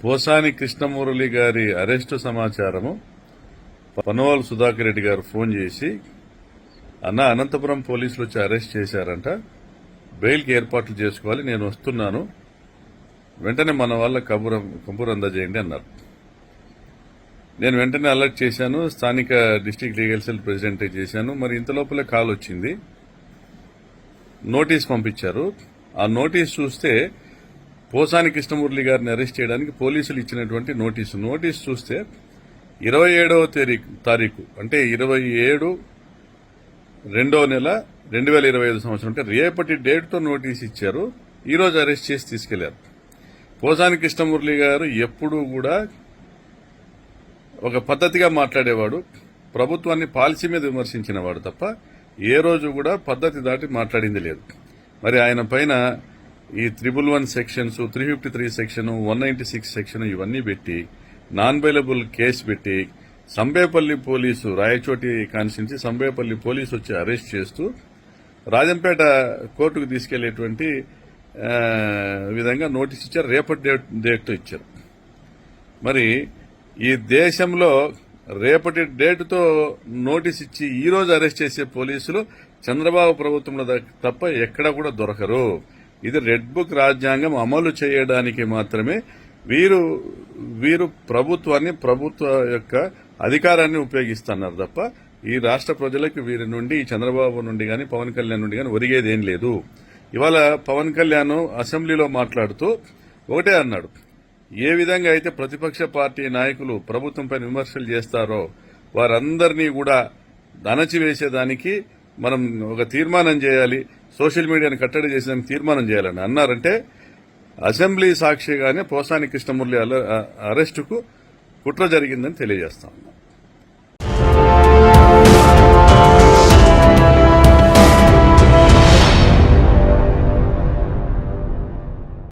పోసాని కృష్ణమురళి గారి అరెస్టు సమాచారము పనోవాల్ సుధాకర్ రెడ్డి గారు ఫోన్ చేసి అనంతపురం పోలీసులు వచ్చి అరెస్ట్ చేశారంట, బెయిల్కి ఏర్పాట్లు చేసుకోవాలి, నేను వస్తున్నాను, వెంటనే మన వాళ్ళ కబురు అందజేయండి అన్నారు. నేను వెంటనే అలర్ట్ చేశాను, స్థానిక డిస్టిక్ లీగల్ సెల్ ప్రెసిడెంట్ చేశాను. మరి ఇంత లోపలే కాల్ వచ్చింది, నోటీస్ పంపించారు. ఆ నోటీస్ చూస్తే పోసాని కృష్ణమురళి గారిని అరెస్ట్ చేయడానికి పోలీసులు ఇచ్చినటువంటి నోటీస్ చూస్తే 27వ తారీఖు అంటే 27/2/2025 సంవత్సరం అంటే రేపటి డేట్తో నోటీస్ ఇచ్చారు. ఈ రోజు అరెస్ట్ చేసి తీసుకెళ్లారు. పోసాని కృష్ణమురళి గారు ఎప్పుడూ కూడా ఒక పద్ధతిగా మాట్లాడేవాడు, ప్రభుత్వాన్ని పాలసీ మీద విమర్శించినవాడు తప్ప ఏ రోజు కూడా పద్ధతి దాటి మాట్లాడింది లేదు. మరి ఆయన పైన ఈ 111 సెక్షన్స్, 353 సెక్షన్, 196 సెక్షన్ ఇవన్నీ పెట్టి నాన్ బెయిలబుల్ కేసు పెట్టి Sambepalli police, Rayachoti constituency Sambepalli police వచ్చి అరెస్ట్ చేస్తూ రాజంపేట కోర్టుకు తీసుకెళ్లేటువంటి విధంగా నోటీస్ ఇచ్చారు. రేపటి డేట్తో ఇచ్చారు. మరి ఈ దేశంలో రేపటి డేటుతో నోటీస్ ఇచ్చి ఈ రోజు అరెస్ట్ చేసే పోలీసులు చంద్రబాబు ప్రభుత్వంలో తప్ప ఎక్కడ కూడా దొరకరు. ఇది రెడ్ బుక్ రాజ్యాంగం అమలు చేయడానికి మాత్రమే వీరు ప్రభుత్వాన్ని, ప్రభుత్వ యొక్క అధికారాన్ని ఉపయోగిస్తున్నారు తప్ప ఈ రాష్ట్ర ప్రజలకు వీరి నుండి, చంద్రబాబు నుండి గాని, పవన్ కళ్యాణ్ నుండి గాని ఒరిగేదేం లేదు. ఇవాళ పవన్ కళ్యాణ్ అసెంబ్లీలో మాట్లాడుతూ ఒకటే అన్నాడు, ఏ విధంగా అయితే ప్రతిపక్ష పార్టీ నాయకులు ప్రభుత్వంపై విమర్శలు చేస్తారో వారందరినీ కూడా అణచివేసేదానికి మనం ఒక తీర్మానం చేయాలి, సోషల్ మీడియాను కట్టడి చేసేదానికి తీర్మానం చేయాలని అన్నారంటే అసెంబ్లీ సాక్షిగానే పోసాని కృష్ణమురళి అరెస్టుకు కుట్ర జరిగిందని తెలియజేస్తా ఉన్నాం.